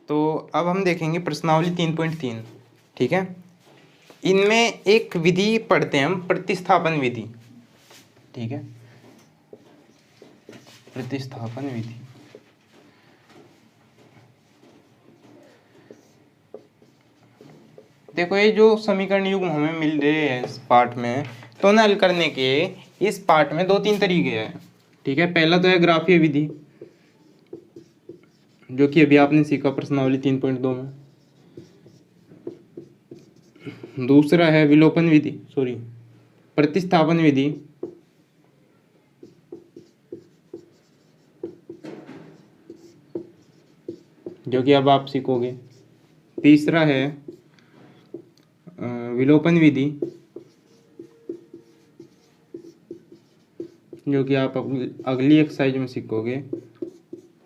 तो अब हम देखेंगे प्रश्नावली 3.3। ठीक है, इनमें एक विधि पढ़ते हैं हम, प्रतिस्थापन विधि। ठीक है, प्रतिस्थापन विधि। देखो ये जो समीकरण युग्म हमें मिल रहे हैं इस पार्ट में, तो ना हल करने के इस पार्ट में 2-3 तरीके हैं। ठीक है, पहला तो है ग्राफीय विधि, जो कि अभी आपने सीखा प्रश्नावली 3.2 में। दूसरा है विलोपन विधि, प्रतिस्थापन विधि, जो कि अब आप सीखोगे। तीसरा है विलोपन विधि, जो कि आप अगली एक्सरसाइज में सीखोगे।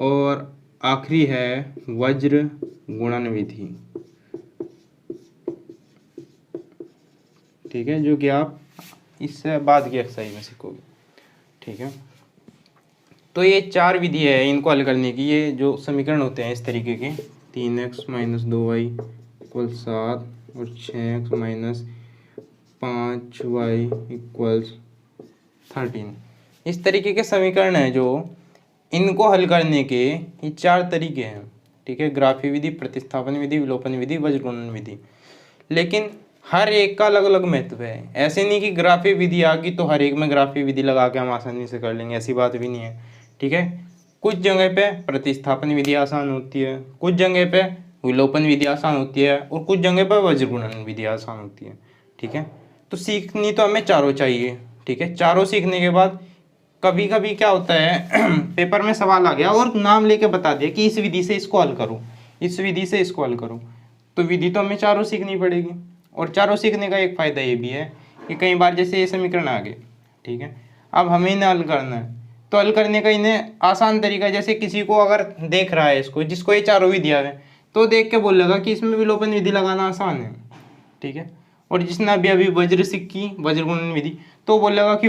और आखिरी है वज्र गुणन विधि। ठीक है, जो कि आप इससे बाद की एक्सरसाइज में सीखोगे। ठीक है, तो ये 4 विधि है इनको हल करने की। ये जो समीकरण होते हैं इस तरीके के, 3x - 2y = 7 और 6x - 5y = 13। इस तरीके के समीकरण हैं जो इनको हल करने के ये 4 तरीके हैं। ठीक है, ग्राफीय विधि, प्रतिस्थापन विधि, विलोपन विधि, वज्र गुणन विधि। लेकिन हर एक का अलग अलग महत्व है। ऐसे नहीं कि ग्राफीय विधि आ गई तो हर एक में ग्राफीय विधि लगा के हम आसानी से कर लेंगे, ऐसी बात भी नहीं है। ठीक है, कुछ जगह पे प्रतिस्थापन विधि आसान होती है, कुछ जगह पे विलोपन विधि आसान होती है, और कुछ जगह पे वज्र गुणन विधि आसान होती है। ठीक है, तो सीखनी तो हमें चारों चाहिए। ठीक है, चारों सीखने के बाद कभी कभी क्या होता है पेपर में सवाल आ गया और नाम लेके बता दिया कि इस विधि से इसको हल करो, इस विधि से इसको हल करो, तो विधि तो हमें चारों सीखनी पड़ेगी। और चारों सीखने का एक फ़ायदा ये भी है कि कई बार जैसे ये समीकरण आ गए, ठीक है, अब हमें इन्हें हल करना है, तो हल करने का इन्हें आसान तरीका, जैसे किसी को अगर देख रहा है इसको, जिसको ये चारों विधि आ है, तो देख के बोलेगा कि इसमें विलोपन विधि लगाना आसान है। ठीक है, और जिसने अभी अभी वज्र सीखी, वज्र गुणन विधि, तो बोलेगा कि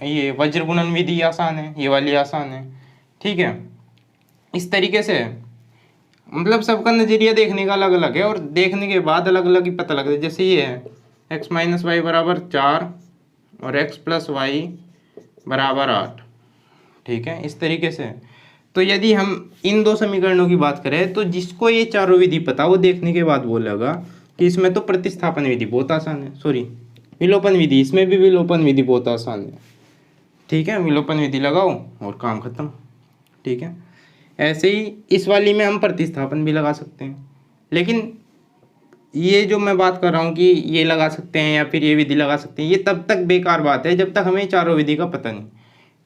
ये वज्र गुणन विधि आसान है, ये वाली आसान है। ठीक है, इस तरीके से मतलब सबका नज़रिया देखने का अलग अलग है, और देखने के बाद अलग अलग ही पता लगता है। जैसे ये है x - y = 4 और x + y = 8। ठीक है, इस तरीके से। तो यदि हम इन दो समीकरणों की बात करें, तो जिसको ये चारों विधि पता, वो देखने के बाद बोलेगा कि इसमें तो प्रतिस्थापन विधि बहुत आसान है, विलोपन विधि, इसमें भी विलोपन विधि बहुत आसान है। ठीक है, विलोपन विधि लगाओ और काम खत्म। ठीक है, ऐसे ही इस वाली में हम प्रतिस्थापन भी लगा सकते हैं, लेकिन ये जो मैं बात कर रहा हूँ कि ये लगा सकते हैं या फिर ये विधि लगा सकते हैं, ये तब तक बेकार बात है जब तक हमें चारों विधि का पता नहीं।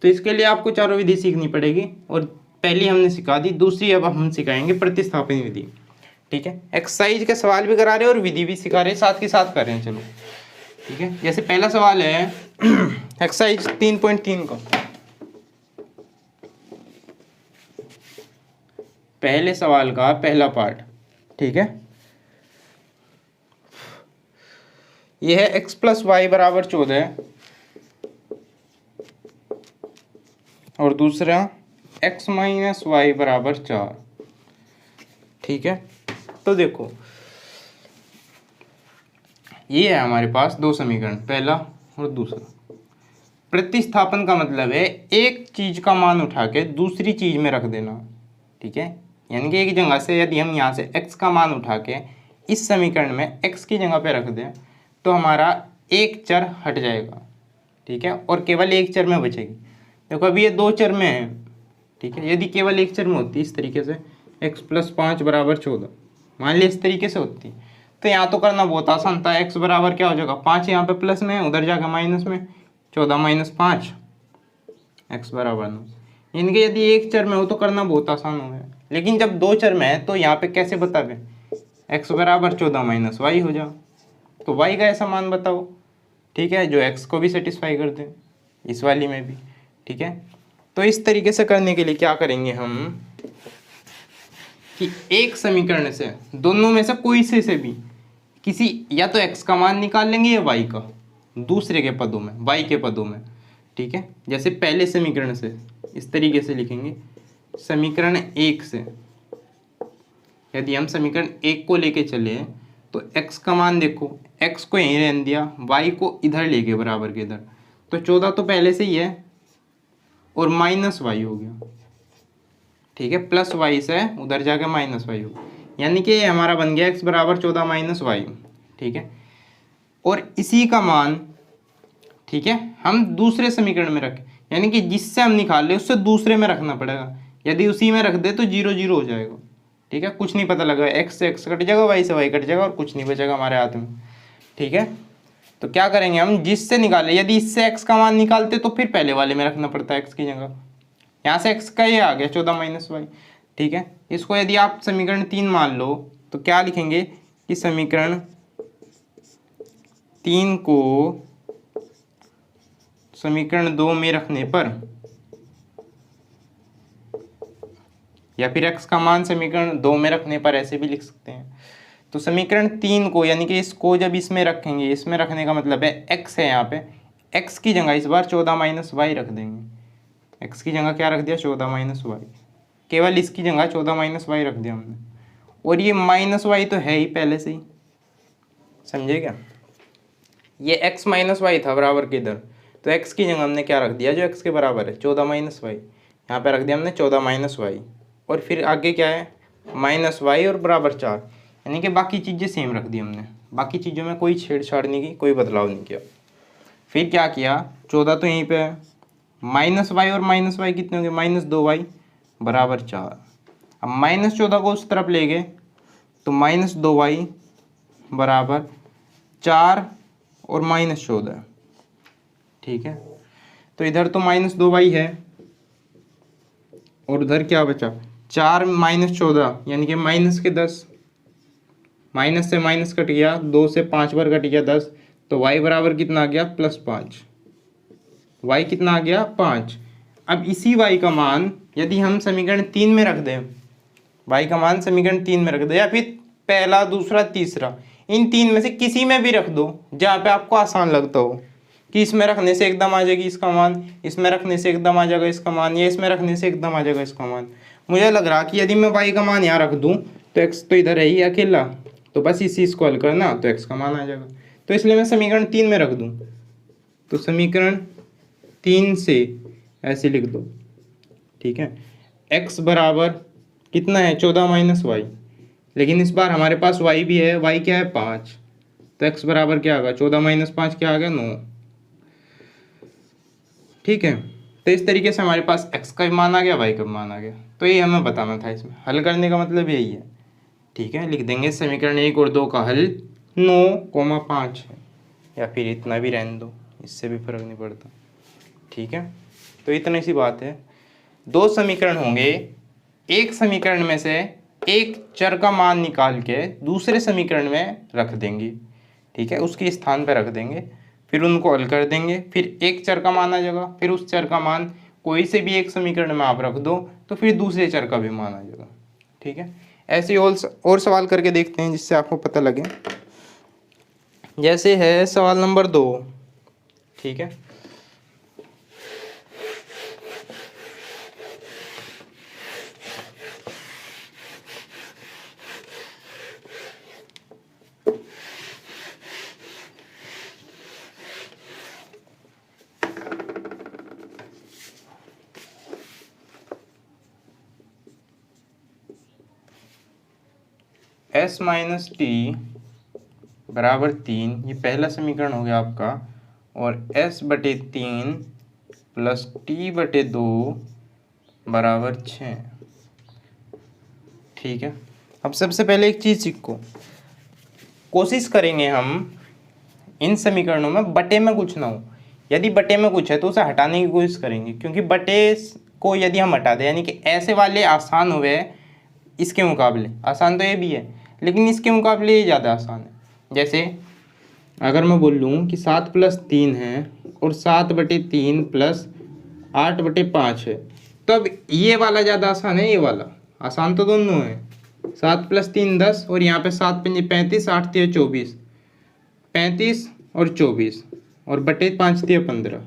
तो इसके लिए आपको चारों विधि सीखनी पड़ेगी, और पहली हमने सिखा दी, दूसरी अब हम सिखाएंगे प्रतिस्थापन विधि। ठीक है, एक्सरसाइज के सवाल भी करा रहे हैं और विधि भी सिखा रहे हैं, साथ के साथ कर रहे हैं। चलो ठीक है, जैसे पहला सवाल है एक्सरसाइज 3.3 का, पहले सवाल का पहला पार्ट। ठीक है, यह है x + y = 14 और दूसरा x - y = 4। ठीक है, तो देखो ये है हमारे पास दो समीकरण, पहला और दूसरा। प्रतिस्थापन का मतलब है एक चीज का मान उठा के दूसरी चीज में रख देना। ठीक है, यानी कि एक जगह से यदि हम यहाँ से x का मान उठा के इस समीकरण में x की जगह पे रख दें, तो हमारा एक चर हट जाएगा। ठीक है, और केवल एक चर में बचेगी। देखो अभी ये दो चर में है। ठीक है, यदि केवल एक चर में होती इस तरीके से x + 5 = 14, मान लिया इस तरीके से होती, तो यहाँ तो करना बहुत आसान था। x बराबर क्या हो जाएगा, 5 यहाँ पे प्लस में, उधर जाकर माइनस में, 14 - 5 x = 9। यानी कि यदि एक चर में हो तो करना बहुत आसान हो गया, लेकिन जब दो चर में है तो यहाँ पे कैसे बतावे, x = 14 - y हो जाओ, तो y का ऐसा मान बताओ। ठीक है, जो x को भी सेटिस्फाई कर दे, इस वाली में भी। ठीक है, तो इस तरीके से करने के लिए क्या करेंगे हम कि एक समीकरण से दोनों में से कोई से भी किसी, या तो x का मान निकाल लेंगे या y का, दूसरे के पदों में, y के पदों में। ठीक है, जैसे पहले समीकरण से इस तरीके से लिखेंगे, समीकरण 1 से यदि हम समीकरण 1 को लेके चले तो x का मान देखो, x को यहीं रहने दिया, y को इधर लेके बराबर के इधर, तो 14 तो पहले से ही है और माइनस वाई हो गया, ठीक है, प्लस वाई से उधर जाके माइनस वाई हो गया, यानी कि हमारा बन गया x बराबर 14 माइनस वाई, ठीक है। और इसी का मान, ठीक है, हम दूसरे समीकरण में रखें, यानी कि जिससे हम निकाल ले उससे दूसरे में रखना पड़ेगा। यदि उसी में रख दे तो 0 0 हो जाएगा, ठीक है, कुछ नहीं पता लगा, x से x कट जाएगा, y से y कट जाएगा और कुछ नहीं बचेगा हमारे हाथ में, ठीक है। तो क्या करेंगे हम, जिससे निकाले, यदि इससे x का मान निकालते तो फिर पहले वाले में रखना पड़ता है x की जगह, यहाँ से x का ये आ गया 14 माइनस वाई, ठीक है। इसको यदि आप समीकरण 3 मान लो तो क्या लिखेंगे कि समीकरण 3 को समीकरण 2 में रखने पर, या फिर x का मान समीकरण 2 में रखने पर, ऐसे भी लिख सकते हैं। तो समीकरण 3 को, यानी कि इसको जब इसमें रखेंगे, इसमें रखने का मतलब है x है, यहाँ पे x की जगह इस बार 14 माइनस वाई रख देंगे, x की जगह क्या रख दिया 14 माइनस वाई, केवल इसकी जगह 14 माइनस वाई रख दिया हमने, और ये माइनस वाई तो है ही पहले से ही, समझे क्या, ये x माइनस वाई था बराबर के इधर, तो x की जगह हमने क्या रख दिया जो x के बराबर है 14 माइनस वाई, यहाँ पे रख दिया हमने 14 माइनस वाई, और फिर आगे क्या है माइनस वाई और बराबर 4, यानी कि बाकी चीज़ें सेम रख दी हमने, बाकी चीज़ों में कोई छेड़छाड़ नहीं की, कोई बदलाव नहीं किया। फिर क्या किया, 14 तो यहीं पे है, माइनस वाई और माइनस वाई कितने होंगे, माइनस 2 वाई बराबर 4। अब माइनस 14 को उस तरफ ले गए तो माइनस 2 वाई बराबर 4 और माइनस 14, ठीक है। तो इधर तो माइनस 2 वाई है और उधर क्या बचा 4 माइनस 14, यानी कि माइनस के 10, माइनस से माइनस कट गया, 2 से 5 बार कट गया 10, तो y बराबर कितना आ गया +5, y कितना आ गया 5। अब इसी y का मान यदि हम समीकरण 3 में रख दें, y का मान समीकरण 3 में रख दो, या फिर पहला दूसरा तीसरा, इन 3 में से किसी में भी रख दो जहाँ पे आपको आसान लगता हो, कि इसमें रखने से एकदम आ जाएगी इसका मान, इसमें रखने से एकदम आ जाएगा इसका मान, या इसमें रखने से एकदम आ जाएगा इसका मान। मुझे लग रहा कि यदि मैं y का मान यहाँ रख दूँ तो x तो इधर है ही अकेला, तो बस इसी इसको हल करना तो x का मान आ जाएगा, तो इसलिए मैं समीकरण 3 में रख दूँ, तो समीकरण 3 से ऐसे लिख दो, ठीक है, x बराबर कितना है 14 माइनस वाई, लेकिन इस बार हमारे पास y भी है, y क्या है 5, तो x बराबर क्या आ गया 14 माइनस 5 क्या आ गया 9, ठीक है। तो इस तरीके से हमारे पास x का भी मान आ गया, y का भी मान आ गया, तो ये हमें बताना था, इसमें हल करने का मतलब यही है, ठीक है। लिख देंगे समीकरण 1 और 2 का हल 9,5 है, या फिर इतना भी रहने दो, इससे भी फर्क नहीं पड़ता, ठीक है। तो इतनी सी बात है, 2 समीकरण होंगे, एक समीकरण में से एक चर का मान निकाल के दूसरे समीकरण में रख देंगे, ठीक है, उसके स्थान पर रख देंगे, फिर उनको हल कर देंगे, फिर एक चर का मान आ जाएगा, फिर उस चर का मान कोई से भी एक समीकरण में आप रख दो तो फिर दूसरे चर का भी मान आ जाएगा, ठीक है। ऐसे और सवाल करके देखते हैं जिससे आपको पता लगे, जैसे है सवाल नंबर 2, ठीक है। s माइनस टी बराबर 3, ये पहला समीकरण हो गया आपका, और s/3 प्लस t/2 बराबर 6, ठीक है। अब सबसे पहले एक चीज़ सीखो, कोशिश करेंगे हम इन समीकरणों में बटे में कुछ ना हो, यदि बटे में कुछ है तो उसे हटाने की कोशिश करेंगे, क्योंकि बटे को यदि हम हटा दें, यानी कि ऐसे वाले आसान हुए इसके मुकाबले, आसान तो ये भी है लेकिन इसके मुकाबले ये ज़्यादा आसान है। जैसे अगर मैं बोल लूँ कि 7 + 3 है और 7/3 प्लस 8/5 है, तो अब ये वाला ज़्यादा आसान है, ये वाला आसान तो दोनों है, 7 + 3 10, और यहाँ पे 7 × 5 = 35, 8 × 3 = 24, 35 और 24, और बटे 5 × 3 = 15,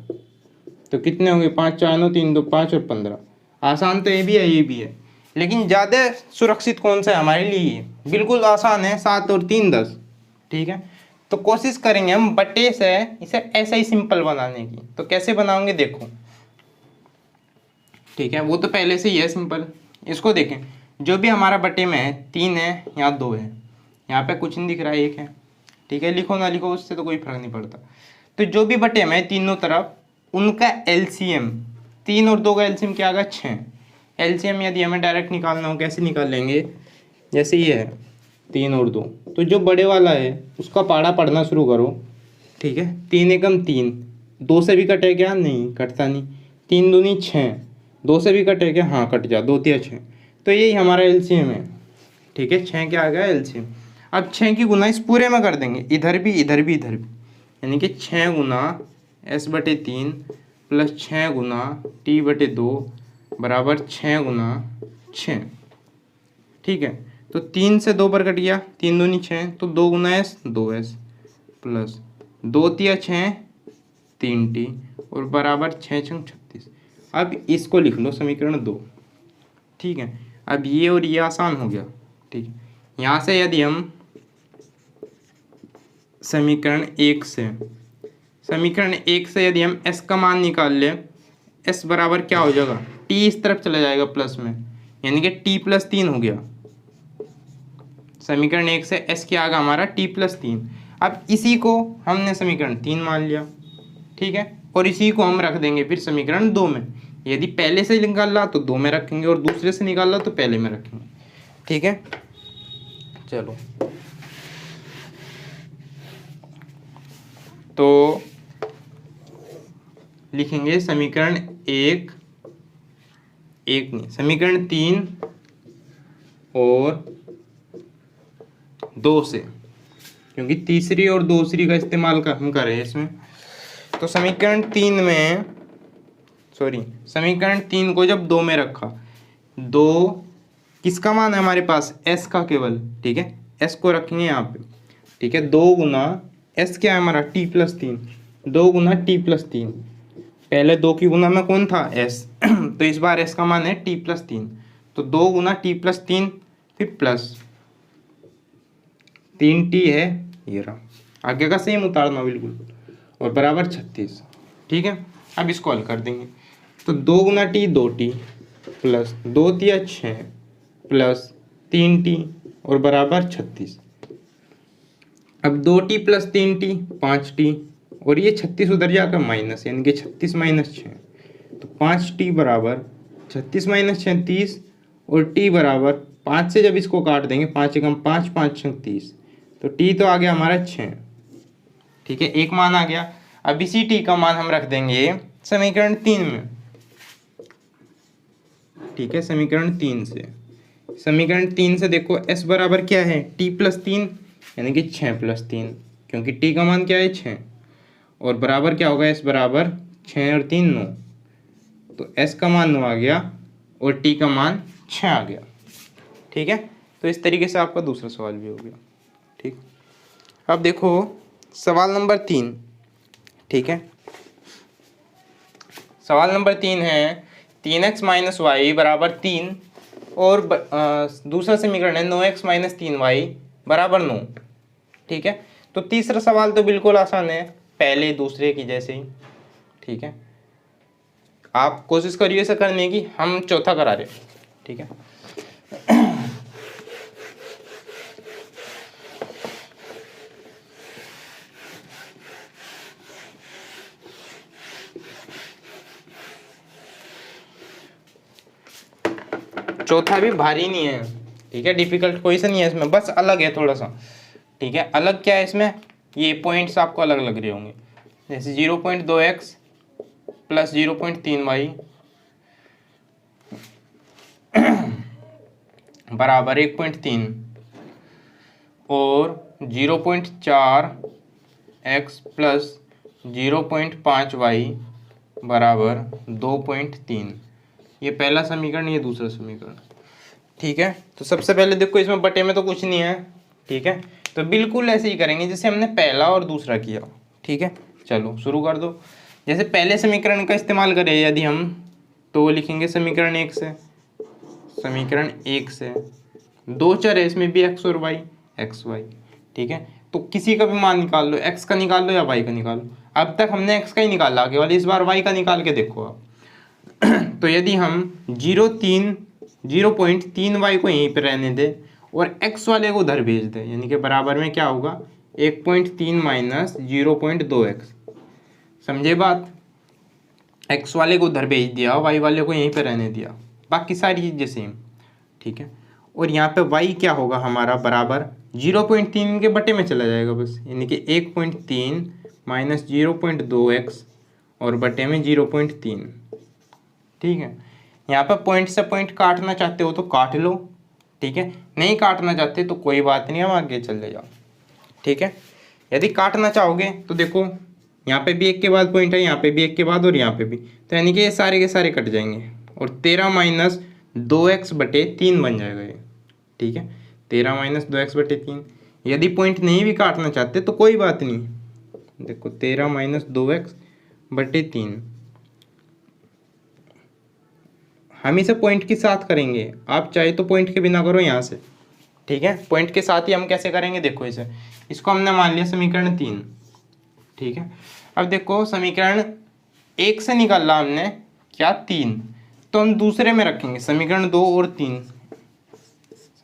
तो कितने होंगे 5 × 4 = 9, 3 × 2 = 5 और 15, आसान तो ये भी है ये भी है, लेकिन ज़्यादा सुरक्षित कौन सा है हमारे लिए, बिल्कुल आसान है, 7 और 3 10। ठीक है, तो कोशिश करेंगे हम बटे से इसे ऐसा ही सिंपल बनाने की। तो कैसे बनाओगे देखो। ठीक है, वो तो पहले से ही है सिंपल। इसको देखें, जो भी हमारा बटे में है 3 है, यहाँ 2 है, यहाँ पे कुछ नहीं दिख रहा है, 1 है। ठीक है, लिखो ना लिखो उससे तो कोई फर्क नहीं पड़ता। तो जो भी बटे में है तीनों तरफ, उनका एलसीएम, 3 और 2 का एलसीएम क्या आएगा 6। एलसीएम यदि हमें डायरेक्ट निकालना हो कैसे निकाल लेंगे, जैसे ये है 3 और 2, तो जो बड़े वाला है उसका पाड़ा पढ़ना शुरू करो। ठीक है, 3 एकम 3, 2 से भी कटे क्या, नहीं कटता नहीं। 3 दूनी 6, 2 से भी कटे क्या, हाँ कट जा, 2 तिया 6। तो यही हमारा एलसीएम है। ठीक है, 6 क्या आ गया एलसीएम। अब 6 की गुना इस पूरे में कर देंगे, इधर भी इधर भी इधर भी, यानी कि 6 गुना S/3 प्लस 6 गुना T/2 बराबर 6 गुना 6। ठीक है, तो 3 से 2 पर कट गया, 3 दूनी 6, तो 2 गुना S 2S प्लस 2 तिया 6 3T और बराबर 6 छंग 36। अब इसको लिख लो समीकरण 2। ठीक है, अब ये और ये आसान हो गया। ठीक है, यहाँ से यदि हम समीकरण 1 से यदि हम S का मान निकाल ले, S बराबर क्या हो जाएगा, T इस तरफ चला जाएगा प्लस में, यानी कि T+3 हो गया। समीकरण 1 से S क्या आ गया हमारा T+3। अब इसी को हमने समीकरण 3 मान लिया। ठीक है, और इसी को हम रख देंगे फिर समीकरण 2 में। यदि पहले से निकाला तो 2 में रखेंगे और दूसरे से निकाला तो पहले में रखेंगे। ठीक है, चलो तो लिखेंगे समीकरण 1 नहीं, समीकरण 3 और 2 से, क्योंकि तीसरी और दूसरी का इस्तेमाल हम कर रहे हैं इसमें। तो समीकरण 3 को जब 2 में रखा, 2 किसका मान है हमारे पास, S का केवल। ठीक है, S को रखेंगे यहाँ पे। ठीक है, 2 गुना S क्या है हमारा T+3, 2 गुना T+3, पहले 2 की गुना में कौन था S तो इस बार S का मान है T+3, तो 2 गुना T+3 फिर प्लस 3T है, ये रहा, आगे का सेम उतारना बिल्कुल, और बराबर 36। ठीक है, अब इसको हल कर देंगे। तो 2 गुना T 2T प्लस 2 तिया 6 प्लस 3T और बराबर 36। अब 2T प्लस 3T 5T, और ये 36 उधर जाकर माइनस, यानी कि 36 माइनस 6, तो 5T बराबर 36 माइनस 36, और T बराबर 5 से जब इसको काट देंगे, 5 एकम 5 5 छंग 30, तो T तो आ गया हमारा 6। ठीक है, एक मान आ गया। अब इसी T का मान हम रख देंगे समीकरण 3 में। ठीक है, समीकरण 3 से देखो S बराबर क्या है T+3, यानी कि 6+3, क्योंकि T का मान क्या है 6, और बराबर क्या होगा S बराबर 6 और 3 9, तो S का मान 9 आ गया और T का मान 6 आ गया। ठीक है, तो इस तरीके से आपका दूसरा सवाल भी हो गया। ठीक, अब देखो सवाल नंबर 3। ठीक है, सवाल नंबर 3 है 3x माइनस वाई बराबर 3, और दूसरा समीकरण है 9x माइनस 3y बराबर 9। ठीक है, तो तीसरा सवाल तो बिल्कुल आसान है, पहले दूसरे की जैसे ही। ठीक है, आप कोशिश करिए इसे करने की, हम चौथा करा रहे। ठीक है, चौथा भी भारी नहीं है। ठीक है, डिफिकल्ट कोई सा नहीं है इसमें, बस अलग है थोड़ा सा। ठीक है, अलग क्या है इसमें, ये पॉइंट्स आपको अलग लग रहे होंगे, जैसे 0.2x प्लस 0.3y बराबर 1.3 और 0.4x प्लस 0.5y बराबर 2.3। ये पहला समीकरण, ये दूसरा समीकरण। ठीक है, तो सबसे पहले देखो इसमें बटे में तो कुछ नहीं है। ठीक है, तो बिल्कुल ऐसे ही करेंगे जैसे हमने पहला और दूसरा किया। ठीक है, चलो शुरू कर दो। जैसे पहले समीकरण का इस्तेमाल करें यदि हम, तो लिखेंगे समीकरण 1 से, समीकरण 1 से, दो चर है इसमें भी x और y, एक्स वाई, ठीक है। तो किसी का भी मान निकाल लो, x का निकाल लो या y का निकाल लो। अब तक हमने x का ही निकाला, आगे वाले इस बार y का निकाल के देखो आप। तो यदि हम 0.3y को यहीं पर रहने दें और x वाले को उधर भेज दें, यानी कि बराबर में क्या होगा 1.3 माइनस 0.2x, समझे बात। x वाले को उधर भेज दिया, y वाले को यहीं पे रहने दिया, बाकी सारी चीज़ें सेम, ठीक है। और यहाँ पे y क्या होगा हमारा बराबर 0.3 के बटे में चला जाएगा बस, यानी कि 1.3 माइनस 0.2x और बटे में 0.3, ठीक है। यहाँ पे पॉइंट से पॉइंट काटना चाहते हो तो काट लो, ठीक है। नहीं काटना चाहते तो कोई बात नहीं, हम आगे चले जाओ, ठीक है। यदि काटना चाहोगे तो देखो यहाँ पे भी एक के बाद पॉइंट है, यहाँ पे भी एक के बाद और यहाँ पे भी, तो यानी कि ये सारे के सारे कट जाएंगे और 13 माइनस 2x बटे 3 बन जाएगा ये, ठीक है। 13 माइनस 2x बटे 3। यदि पॉइंट नहीं भी काटना चाहते तो कोई बात नहीं, देखो 13 माइनस 2x बटे 3, हम इसे पॉइंट के साथ करेंगे, आप चाहे तो पॉइंट के बिना करो यहाँ से, ठीक है। पॉइंट के साथ ही हम कैसे करेंगे, देखो इसे, इसको हमने मान लिया समीकरण 3, ठीक है। अब देखो समीकरण 1 से निकाला हमने क्या 3, तो हम दूसरे में रखेंगे समीकरण 2 और 3,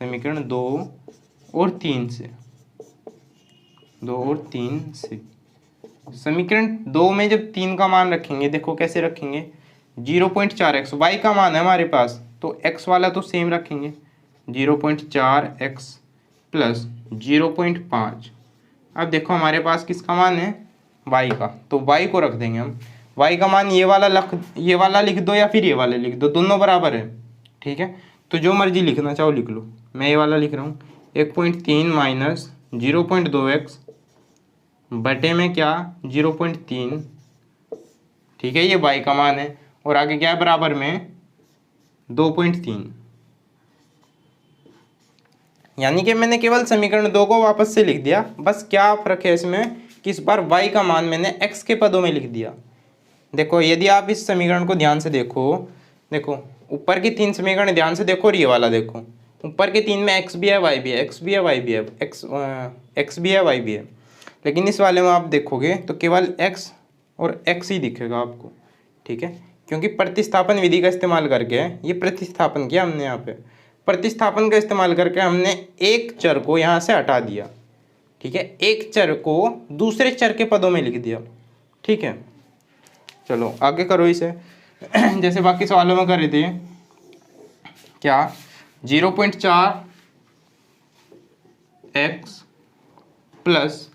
समीकरण 2 और 3 से, 2 और 3 से समीकरण 2 में जब 3 का मान रखेंगे, देखो कैसे रखेंगे 0.4x, y का मान है हमारे पास तो x वाला तो सेम रखेंगे 0.4x प्लस 0.5। अब देखो हमारे पास किसका मान है y का, तो y को रख देंगे हम, y का मान ये वाला लिख दो या फिर ये वाला लिख दो, दोनों बराबर है, ठीक है। तो जो मर्जी लिखना चाहो लिख लो, मैं ये वाला लिख रहा हूँ 1.3 माइनस 0.2x बटे में क्या 0.3, ठीक है, ये y का मान है। और आगे क्या है बराबर में 2.3, यानी कि मैंने केवल समीकरण 2 को वापस से लिख दिया, बस क्या फर्क है इसमें कि इस बार y का मान मैंने x के पदों में लिख दिया। देखो यदि आप इस समीकरण को ध्यान से देखो, देखो ऊपर की 3 समीकरण ध्यान से देखो और ये वाला देखो, ऊपर के 3 में x भी है y भी है, x भी है y भी है, x भी है y भी है, लेकिन इस वाले में आप देखोगे तो केवल x और x ही दिखेगा आपको, ठीक है, क्योंकि प्रतिस्थापन विधि का इस्तेमाल करके, ये प्रतिस्थापन किया हमने, यहाँ पे प्रतिस्थापन का इस्तेमाल करके हमने एक चर को यहाँ से हटा दिया, ठीक है, एक चर को दूसरे चर के पदों में लिख दिया, ठीक है। चलो आगे करो इसे जैसे बाकी सवालों में कर रहे थे, क्या 0.4x प्लस,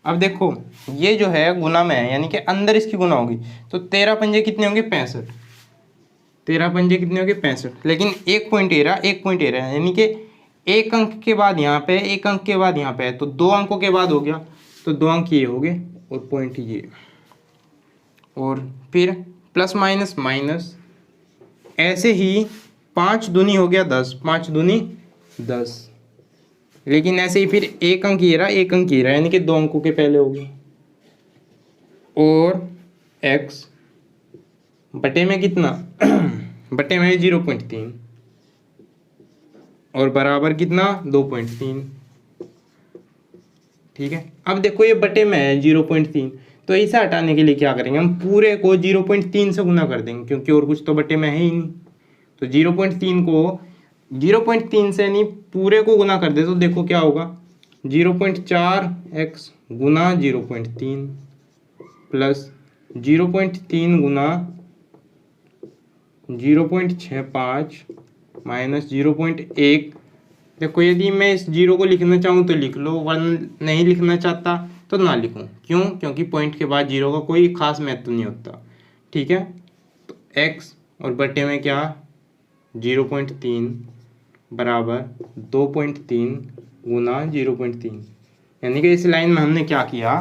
अब देखो ये जो है गुना में है, यानी कि अंदर इसकी गुना होगी, तो 13 पंजे कितने होंगे 65, 13 पंजे कितने होंगे 65, लेकिन एक पॉइंट ए रहा, एक पॉइंट ए रहा है, यानी कि एक अंक के बाद यहाँ पे, एक अंक के बाद यहाँ पे है, तो 2 अंकों के बाद हो गया, तो 2 अंक ये हो गए और पॉइंट ये, और फिर प्लस माइनस माइनस, ऐसे ही 5 दूनी हो गया 10, 5 दूनी 10, लेकिन ऐसे ही फिर एक अंक ये रहा, एक अंक ये रहा, यानी कि 2 अंकों के पहले हो गया, और x बटे में कितना बटे में 0.3 और बराबर कितना 2.3, ठीक है। अब देखो ये बटे में है 0.3, तो ऐसा हटाने के लिए क्या करेंगे, हम पूरे को 0.3 से गुना कर देंगे, क्योंकि और कुछ तो बटे में है ही नहीं, तो 0.3 को 0.3 से नहीं पूरे को गुना कर दे, तो देखो क्या होगा 0.4x गुना 0.3 प्लस 0.3 गुना 0.65 माइनस 0.1। देखो यदि मैं इस 0 को लिखना चाहूँ तो लिख लो, वरना नहीं लिखना चाहता तो ना लिखूँ, क्यों, क्योंकि पॉइंट के बाद 0 का कोई खास महत्व नहीं होता, ठीक है। तो x और बटे में क्या 0.3 बराबर 2.3 गुना 0.3, यानी कि इस लाइन में हमने क्या किया,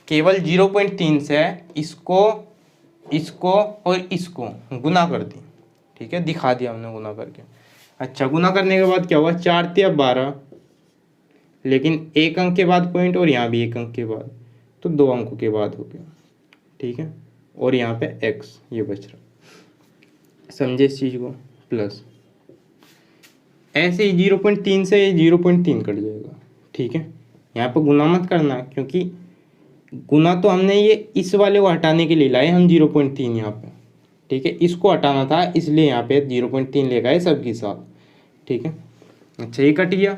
केवल 0.3 से इसको इसको और इसको गुना कर दी, ठीक है, दिखा दिया हमने गुना करके। अच्छा गुना करने के बाद क्या हुआ 4 × 12, लेकिन एक अंक के बाद पॉइंट और यहाँ भी एक अंक के बाद, तो 2 अंकों के बाद हो गया, ठीक है, और यहाँ पे x ये बच रहा, समझे इस चीज़ को, प्लस ऐसे ही 0.3 से 0.3 कट जाएगा। ठीक है, यहाँ पर गुना मत करना, क्योंकि गुना तो हमने ये इस वाले को हटाने के लिए लाए हम 0.3 यहाँ पे। ठीक है, इसको हटाना था इसलिए यहाँ पे 0.3 ले गए सबके साथ। ठीक है, अच्छा ये कट गया।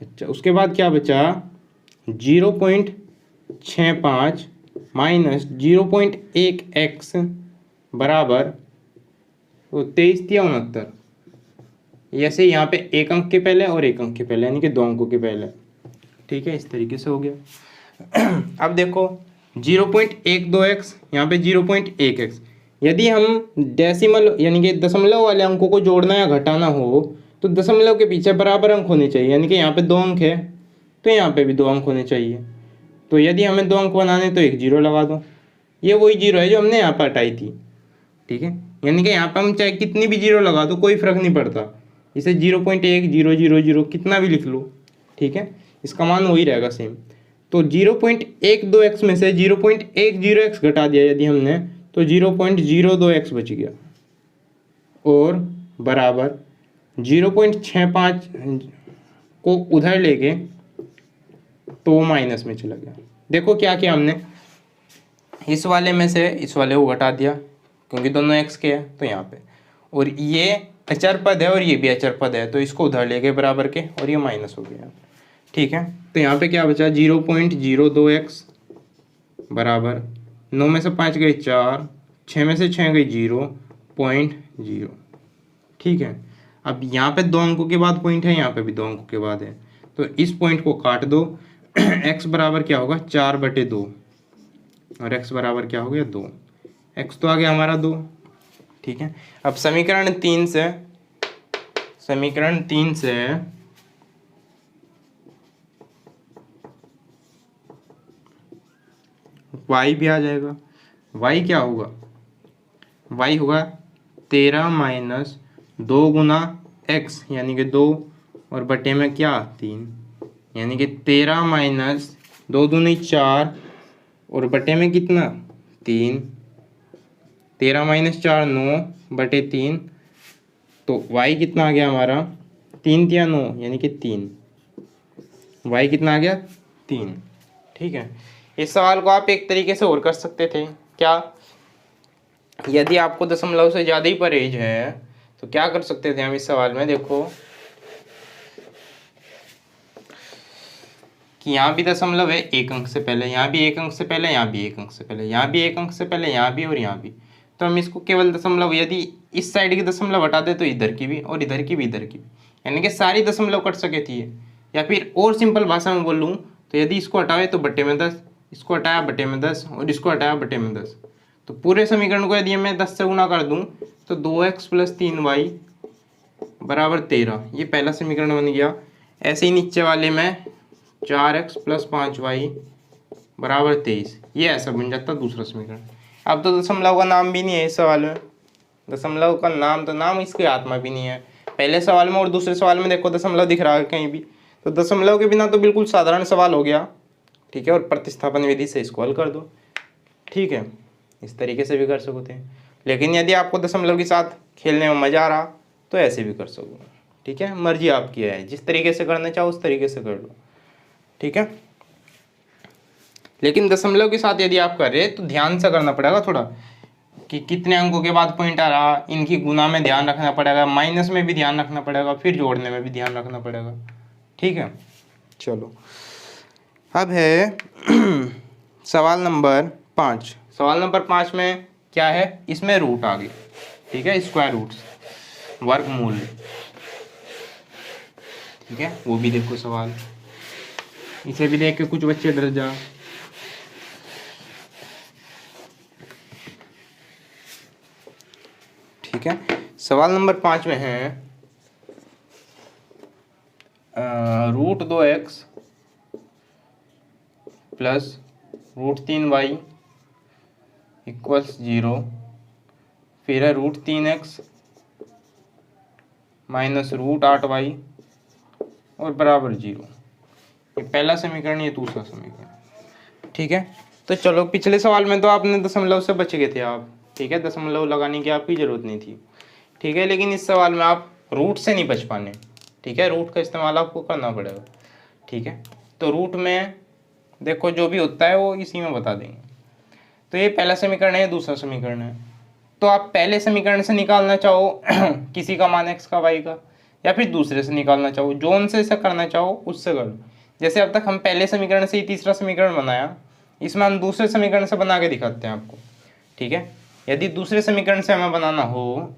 अच्छा उसके बाद क्या बचा, 0.65 माइनस 0.1x बराबर 23 या 69। ऐसे यहाँ पे एक अंक के पहले और एक अंक के पहले, यानी कि 2 अंकों के पहले। ठीक है, इस तरीके से हो गया। अब देखो 0.12x, यहाँ पे 0.1x। यदि हम डेसिमल यानी कि दशमलव वाले अंकों को जोड़ना या घटाना हो तो दशमलव के पीछे बराबर अंक होने चाहिए, यानी कि यहाँ पे 2 अंक है तो यहाँ पे भी 2 अंक होने चाहिए। तो यदि हमें 2 अंक बनाने तो एक 0 लगा दो, ये वही 0 है जो हमने यहाँ पर हटाई थी। ठीक है, यानी कि यहाँ पर हम चाहे कितनी भी 0 लगा दो कोई फर्क नहीं पड़ता, इसे 0.1000 कितना भी लिख लो। ठीक है, इसका मान वही रहेगा सेम। तो 0.12x में से 0.10x घटा दिया यदि हमने तो 0.02x बच गया, और बराबर 0.65 को उधर लेके तो माइनस में चला गया। देखो क्या किया हमने, इस वाले में से इस वाले को घटा दिया क्योंकि दोनों x के हैं तो यहाँ पे, और ये अचर पद है और ये भी अचर पद है तो इसको उधर ले गए बराबर के और ये माइनस हो गया। ठीक है, तो यहाँ पे क्या बचा 0.02x बराबर 9 में से 5 गए 4, 6 में से 6 गई 0.0। ठीक है, अब यहाँ पे 2 अंकों के बाद पॉइंट है, यहाँ पे भी 2 अंकों के बाद है, तो इस पॉइंट को काट दो। x बराबर क्या होगा 4/2 और x बराबर क्या हो गया 2। x तो आ गया हमारा 2। ठीक है, अब समीकरण 3 से y भी आ जाएगा। y क्या होगा, y होगा 13 माइनस 2 गुना x यानी कि 2 और बटे में क्या 3, यानी कि 13 माइनस 2 दूनी 4 और बटे में कितना 3, 13 माइनस 4 9 बटे 3, तो y कितना आ गया हमारा 3 या 9 यानी कि 3, y कितना आ गया 3। ठीक है, इस सवाल को आप एक तरीके से और कर सकते थे, क्या, यदि आपको दशमलव से ज़्यादा ही परहेज है तो क्या कर सकते थे हम इस सवाल में, देखो कि यहाँ भी दशमलव है एक अंक से पहले, यहाँ भी एक अंक से पहले, यहाँ भी एक अंक से पहले, यहाँ भी एक अंक से पहले, यहाँ भी और यहाँ भी, तो हम इसको केवल दशमलव, यदि इस साइड की दशमलव हटा दे तो इधर की भी और इधर की भी इधर की भी, यानी कि सारी दशमलव कट सके थी। या फिर और सिंपल भाषा में बोलूँ तो यदि इसको हटावे तो बटे में 10, इसको हटाया बटे में 10 और इसको हटाया बटे में 10, तो पूरे समीकरण को यदि मैं 10 से गुना कर दूँ तो 2x + 3y बराबर 13, ये पहला समीकरण बन गया। ऐसे ही नीचे वाले में 4x + 5y बराबर 23, ये ऐसा बन जाता दूसरा समीकरण। अब तो दशमलव का नाम भी नहीं है इस सवाल में, दशमलव का नाम तो नाम इसकी आत्मा भी नहीं है। पहले सवाल में और दूसरे सवाल में देखो दशमलव दिख रहा है कहीं भी, तो दशमलव के बिना तो बिल्कुल साधारण सवाल हो गया। ठीक है, और प्रतिस्थापन विधि से इसको हल कर दो। ठीक है, इस तरीके से भी कर सकते हैं, लेकिन यदि आपको दशमलव के साथ खेलने में मज़ा आ रहा तो ऐसे भी कर सको। ठीक है, मर्जी आपकी है, जिस तरीके से करना चाहो उस तरीके से कर लो। ठीक है, लेकिन दशमलव के साथ यदि आप कर रहे तो ध्यान से करना पड़ेगा थोड़ा, कि कितने अंकों के बाद पॉइंट आ रहा, इनकी गुना में ध्यान रखना पड़ेगा, माइनस में भी ध्यान रखना पड़ेगा, फिर जोड़ने में भी ध्यान रखना पड़ेगा। ठीक है, चलो अब है सवाल नंबर 5। सवाल नंबर 5 में क्या है, इसमें रूट आ गई। ठीक है, स्क्वायर रूट्स, वर्गमूल। ठीक है, वो भी देखो सवाल, इसे भी देख के कुछ बच्चे डर जा। ठीक है, सवाल नंबर 5 में है √2x + √3y = 0, फिर है √3x - √8y और बराबर 0। ये पहला समीकरण, ये दूसरा समीकरण। ठीक है, तो चलो पिछले सवाल में तो आपने दशमलव से बच गए थे आप। ठीक है, दशमलव लगाने की आपकी ज़रूरत नहीं थी। ठीक है, लेकिन इस सवाल में आप रूट से नहीं बच पाने। ठीक है, रूट का इस्तेमाल आपको करना पड़ेगा। ठीक है, तो रूट में देखो जो भी होता है वो इसी में बता देंगे। तो ये पहला समीकरण है, दूसरा समीकरण है। तो आप पहले समीकरण से निकालना चाहो किसी का मान x का y का, या फिर दूसरे से निकालना चाहो, जोन से ऐसा करना चाहो उससे कर लो। जैसे अब तक हम पहले समीकरण से ही तीसरा समीकरण बनाया, इसमें हम दूसरे समीकरण से बना के दिखाते हैं आपको। ठीक है, यदि दूसरे समीकरण से हमें बनाना हो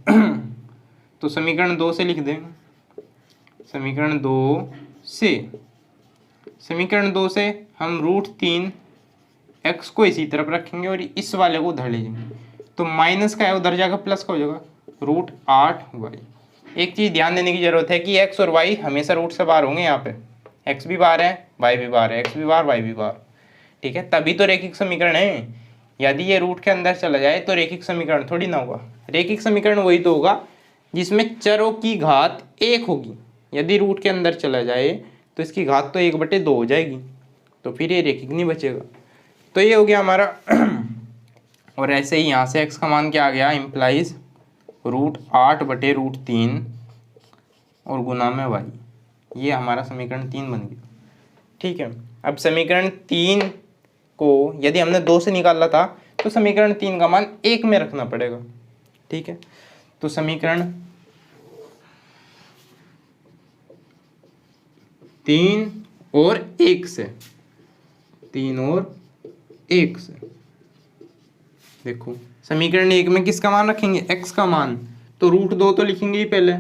तो समीकरण 2 से लिख देंगे। समीकरण 2 से हम √3 x को इसी तरफ रखेंगे और इस वाले को उधर ले जाएंगे, तो माइनस का है उधर जाकर प्लस का हो जाएगा, √8y। एक चीज़ ध्यान देने की जरूरत है कि x और y हमेशा रूट से बाहर होंगे। यहाँ पे x भी बाहर है, y भी बाहर है, x भी बाहर, y भी बाहर। ठीक है, तभी तो रैखिक समीकरण है। यदि ये रूट के अंदर चला जाए तो रैखिक समीकरण थोड़ी ना होगा। रैखिक समीकरण वही तो होगा जिसमें चरों की घात 1 होगी। यदि रूट के अंदर चला जाए तो इसकी घात तो 1/2 हो जाएगी, तो फिर ये रैखिक नहीं बचेगा। तो ये हो गया हमारा और ऐसे ही यहाँ से x का मान क्या आ गया, इम्प्लाइज √8/√3 और गुना में y। ये हमारा समीकरण 3 बन गया। ठीक है, अब समीकरण 3 को यदि हमने 2 से निकाला था तो समीकरण 3 का मान 1 में रखना पड़ेगा। ठीक है, तो समीकरण 3 और 1 से देखो समीकरण 1 में किसका मान रखेंगे, x का मान, तो √2 तो लिखेंगे ही पहले,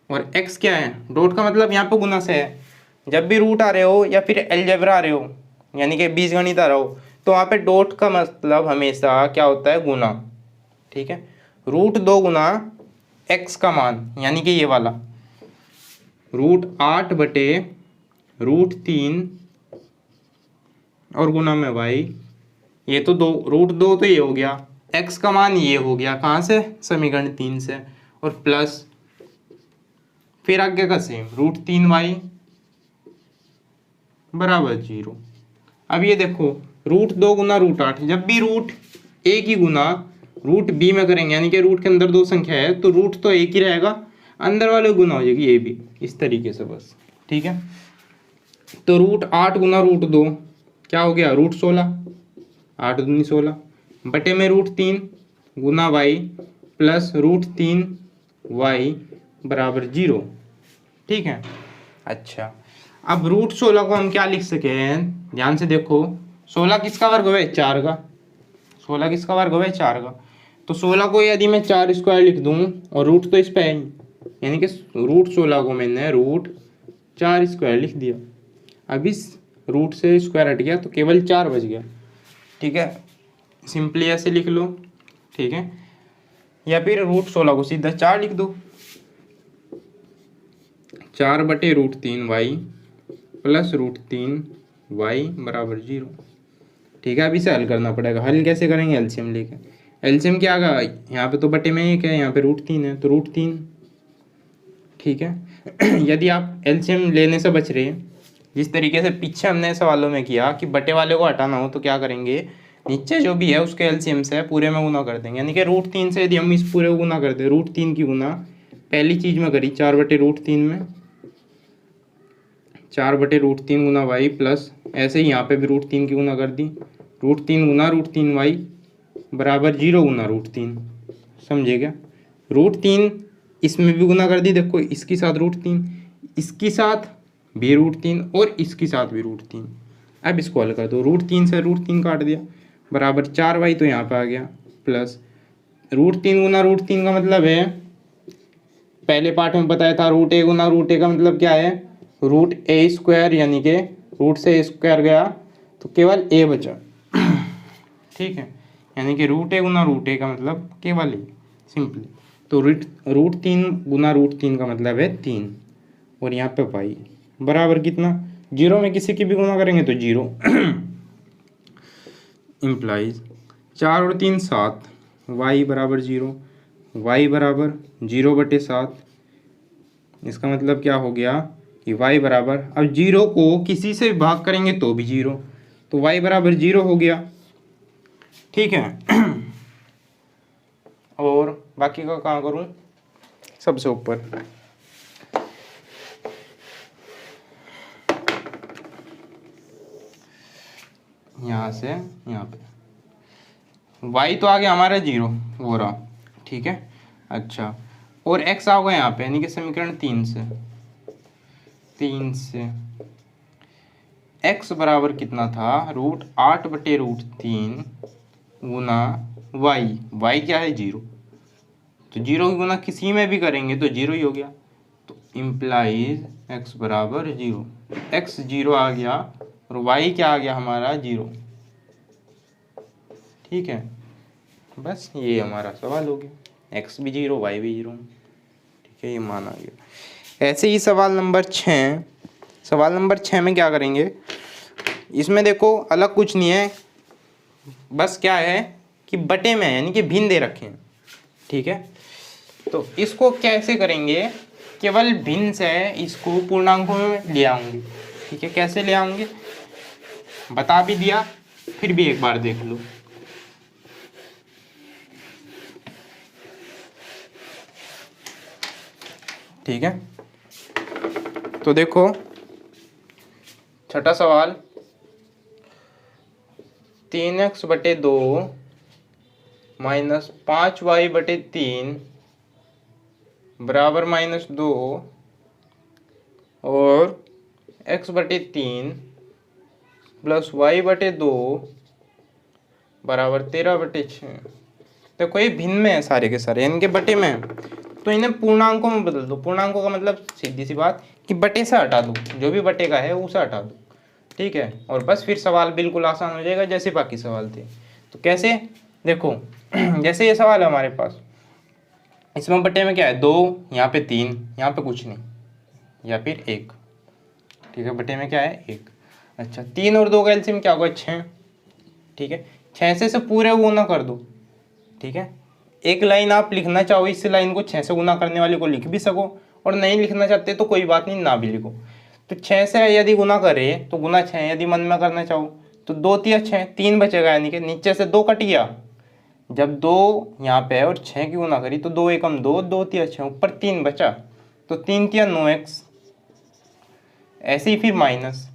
और x क्या है, डॉट का मतलब यहाँ पे गुना से है। जब भी रूट आ रहे हो या फिर अलजेब्रा आ रहे हो, यानी कि बीजगणित आ रहा हो, तो वहाँ पे डॉट का मतलब हमेशा क्या होता है, गुना। ठीक है, √2 गुना x का मान, यानी कि ये वाला √8/√3 और गुना में y। ये तो √2 तो ये हो गया, x का मान ये हो गया कहाँ से, समीकरण 3 से, और प्लस फिर आगे का सेम √3y बराबर 0। अब ये देखो √2 गुना √8, जब भी रूट a की गुना रूट b में करेंगे, यानी कि रूट के अंदर 2 संख्या है तो रूट तो एक ही रहेगा, अंदर वाले गुना हो जाएगी ये भी, इस तरीके से बस। ठीक है, तो √8 गुना √2 क्या हो गया, √16, 8 दूनी 16 बटे में √3 गुना y प्लस √3y बराबर 0। ठीक है, अच्छा अब √16 को हम क्या लिख सके हैं, ध्यान से देखो, 16 किसका वर्ग हुआ है, 4 का। 16 किसका वर्ग हुआ है, 4 का। तो 16 को यदि मैं 4 स्क्वायर लिख दूं और रूट तो इस पे है, यानी कि √16 को मैंने √4 स्क्वायर लिख दिया। अब इस रूट से स्क्वायर हट गया तो केवल 4 बच गया। ठीक है, सिंपली ऐसे लिख लो। ठीक है, या फिर √16 को सीधा 4 लिख दो, 4/√3y प्लस √3y बराबर 0। ठीक है, अब इसे हल करना पड़ेगा। हल कैसे करेंगे, एलसीएम लेके। एलसीएम क्या आगा, यहाँ पे तो बटे में 1 है, यहाँ पे √3 है, तो √3। ठीक है यदि आप एलसीएम लेने से बच रहे हैं, जिस तरीके से पीछे हमने सवालों में किया कि बटे वाले को हटाना हो तो क्या करेंगे, नीचे जो भी है उसके एलसीएम से पूरे में गुना कर देंगे। यानी कि √3 से यदि हम इस पूरे को गुना कर दें, √3 की गुना पहली चीज में करी 4/√3 में, 4/√3 गुना y प्लस ऐसे ही यहाँ पे भी √3 की गुना कर दी, √3 गुना √3y बराबर 0 गुना √3। समझे क्या, √3 इसमें भी गुना कर दी, देखो इसके साथ √3, इसके साथ भी √3 और इसके साथ भी √3। अब इसको हल कर दो, √3 से √3 काट दिया बराबर 4y, तो यहाँ पे आ गया प्लस √3 गुना √3 का मतलब है, पहले पार्ट में बताया था √a गुना √a का मतलब क्या है, √a², यानी कि रूट से a स्क्वायर गया तो केवल a बचा। ठीक है, यानी कि √a गुना √a का मतलब केवल a, सिंपली। तो √3 गुना √3 का मतलब है 3, और यहाँ पे y बराबर कितना, 0 में किसी की भी गुना करेंगे तो 0 इम्प्लाइज 4 और 3 7, y बराबर 0, y बराबर 0/7। इसका मतलब क्या हो गया कि y बराबर, अब 0 को किसी से भाग करेंगे तो भी 0, तो y बराबर 0 हो गया। ठीक है और बाकी का कहाँ करूँ, सबसे ऊपर यहाँ से यहाँ पे, y तो आ गया हमारा 0 वो रहा, ठीक है। अच्छा, और x आ गया यहाँ पे, यानी कि समीकरण 3 से x बराबर कितना था, √8/√3 गुना y क्या है 0, तो 0 की गुना किसी में भी करेंगे तो 0 ही हो गया, तो इम्प्लाइज x बराबर 0, x 0 आ गया और y क्या आ गया हमारा 0, ठीक है। बस ये हमारा सवाल हो गया, x भी 0 y भी 0, ठीक है, ये माना गया। ऐसे ही सवाल नंबर 6, सवाल नंबर 6 में क्या करेंगे, इसमें देखो अलग कुछ नहीं है, बस क्या है कि बटे में यानी कि भिन्न दे रखे हैं, ठीक है। तो इसको कैसे करेंगे, केवल भिन्न से इसको पूर्णांकों में ले आऊंगे, ठीक है। कैसे ले आऊंगे बता भी दिया, फिर भी एक बार देख लो। ठीक है, तो देखो छठा सवाल, 3x/2 माइनस 5y/3 बराबर -2 और x/3 प्लस y/2 बराबर 13/6। देखो ये भिन्न में है सारे के सारे, इनके बटे में है, तो इन्हें पूर्णांकों में बदल दो। पूर्णांकों का मतलब सीधी सी बात कि बटे से हटा दो, जो भी बटे का है उसे हटा दो, ठीक है। और बस फिर सवाल बिल्कुल आसान हो जाएगा जैसे बाकी सवाल थे। तो कैसे, देखो जैसे ये सवाल है हमारे पास, इसमें बटे में क्या है 2, यहाँ पे 3, यहाँ पे कुछ नहीं, या फिर 1, ठीक है। बटे में क्या है 1। अच्छा, 3 और 2 का एलसीएम क्या होगा 6, ठीक है। 6 से पूरे गुना कर दो, ठीक है। एक लाइन आप लिखना चाहो, इस लाइन को 6 से गुना करने वाले को लिख भी सको, और नहीं लिखना चाहते तो कोई बात नहीं, ना भी लिखो। तो 6 से यदि गुना करे तो गुना 6, यदि मन में करना चाहो तो 2 तिया 6, 3 बचेगा, यानी कि नीचे से 2 कट गया। जब 2 यहाँ पे है और 6 की गुना करी तो 2 एकम 2, 2 तिया 6, ऊपर 3 बचा, तो 3 तिया 9x। ऐसे ही फिर माइनस,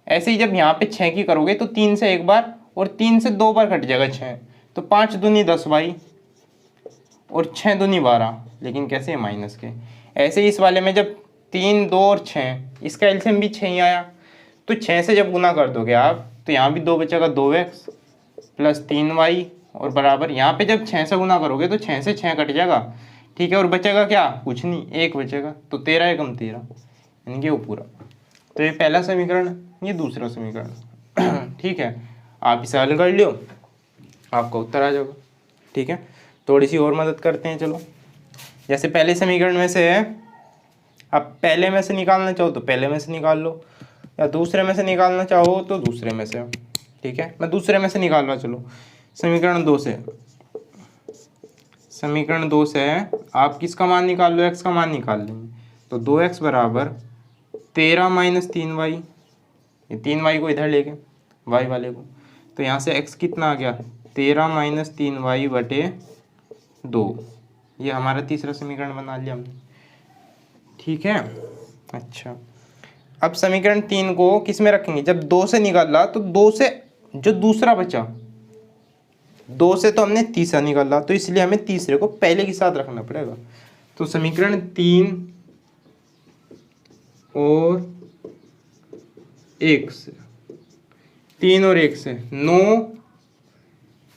ऐसे ही जब यहाँ पे 6 की करोगे तो 3 से एक बार और 3 से 2 बार कट जाएगा 6, तो 5 दूनी 10 भाई और 6 दूनी 12, लेकिन कैसे माइनस के। ऐसे ही इस वाले में जब 3, 2 और 6, इसका एलसीएम भी 6 ही आया, तो 6 से जब गुना कर दोगे आप तो यहाँ भी 2 बचेगा 2x प्लस 3y और बराबर, यहाँ पे जब 6 से गुना करोगे तो 6 से 6 कट जाएगा, ठीक है। और बचेगा क्या, कुछ नहीं, 1 बचेगा, तो 13 एकम 13, यानी कि वो पूरा। तो ये पहला समीकरण, ये दूसरा समीकरण, ठीक है। आप इसे हल कर लो, आपका उत्तर आ जाएगा, ठीक है। थोड़ी सी और मदद करते हैं, चलो। जैसे पहले समीकरण में से है, आप पहले में से निकालना चाहो तो पहले में से निकाल लो, या दूसरे में से निकालना चाहो तो दूसरे में से, ठीक है। मैं दूसरे में से निकाल रहा, चलो। समीकरण 2 से, समीकरण 2 से आप किसका मान निकाल लो, x का मान निकाल लेंगे, तो 2x बराबर 13 - 3y, ये 3y को इधर लेके y वाले को, तो यहाँ से x कितना आ गया 13 - 3y/2, ये हमारा तीसरा समीकरण बना लिया हमने, ठीक है। अच्छा, अब समीकरण 3 को किस में रखेंगे, जब 2 से निकाला तो 2 से जो दूसरा बचा, 2 से तो हमने तीसरा निकाला, तो इसलिए हमें तीसरे को पहले के साथ रखना पड़ेगा। तो समीकरण 3 और 1 से, 3 और 1 से 9,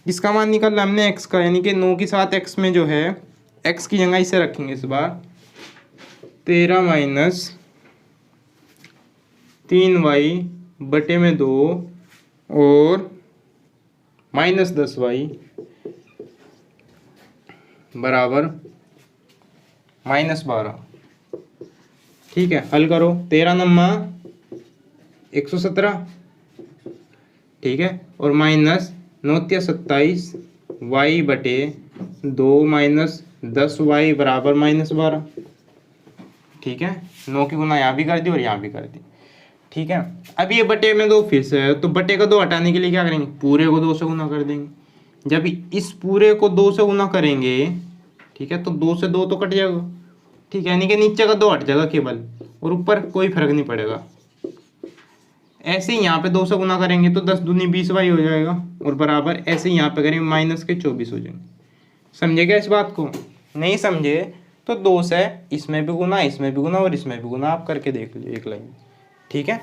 किसका मान निकाला हमने x का, यानी कि 9 के साथ x में जो है x की जगह इसे रखेंगे इस बार 13 - 3y/2 और -10y बराबर -12, ठीक है। हल करो, 13 नम्मा 117, ठीक है, और माइनस 9 × 27 y/2 -10y बराबर -12, ठीक है। 9 की गुना यहाँ भी कर दी और यहाँ भी कर दी, ठीक है। अब ये बटे में 2 फिर से है, तो बटे का 2 हटाने के लिए क्या करेंगे, पूरे को 2 से गुना कर देंगे। जब इस पूरे को 2 से गुना करेंगे, ठीक है, तो 2 से 2 तो कट जाएगा, ठीक है, यानी कि नीचे का 2 हट जाएगा केवल, और ऊपर कोई फर्क नहीं पड़ेगा। ऐसे ही यहाँ पे 2 से गुना करेंगे तो 10 दूनी 20y हो जाएगा, और बराबर ऐसे ही यहाँ पे करेंगे माइनस के 24 हो जाएंगे। समझे क्या इस बात को? नहीं समझे तो 2 से इसमें भी गुना, इसमें भी गुना और इसमें भी गुना, आप करके देख लीजिए एक लाइन। ठीक है,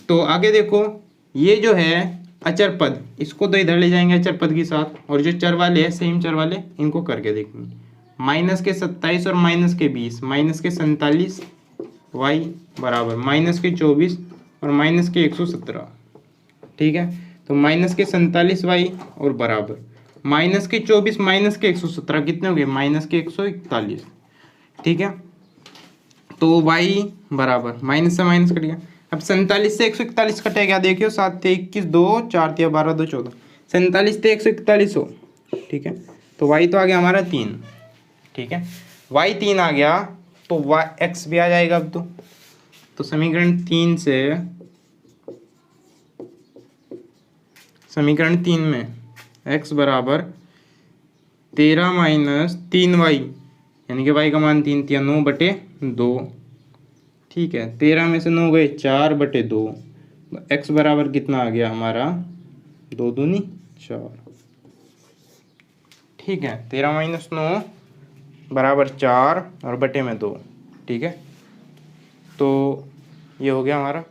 तो आगे देखो, ये जो है अचर पद, इसको तो इधर ले जाएंगे अचर पद के साथ, और जो चर वाले हैं सेम चर वाले, इनको करके देखेंगे। माइनस के 27 और माइनस के 20, माइनस के 47 y बराबर माइनस के 24 और माइनस के 117। ठीक है, तो माइनस के 47 y और बराबर माइनस के 24 माइनस के 117 कितने हो गए? माइनस के 141। ठीक है, तो y बराबर माइनस से माइनस कट गया। अब 47 से 141 कटेगा, देखियो 7 थे 21, 2 4 थे 12, 2 14, 47 थे 141 हो। ठीक है, तो y तो आ गया हमारा 3। ठीक है, y 3 आ गया तो y x भी आ जाएगा अब तो समीकरण 3 से, समीकरण 3 में x बराबर 13 माइनस 3y, यानी कि y का मान 3 थी, 9/2। ठीक है, 13 में से 9 गए 4/2, x बराबर कितना आ गया हमारा? 2 दूनी 4। ठीक है, 13 माइनस 9 बराबर 4 और बटे में 2। ठीक है, तो ये हो गया हमारा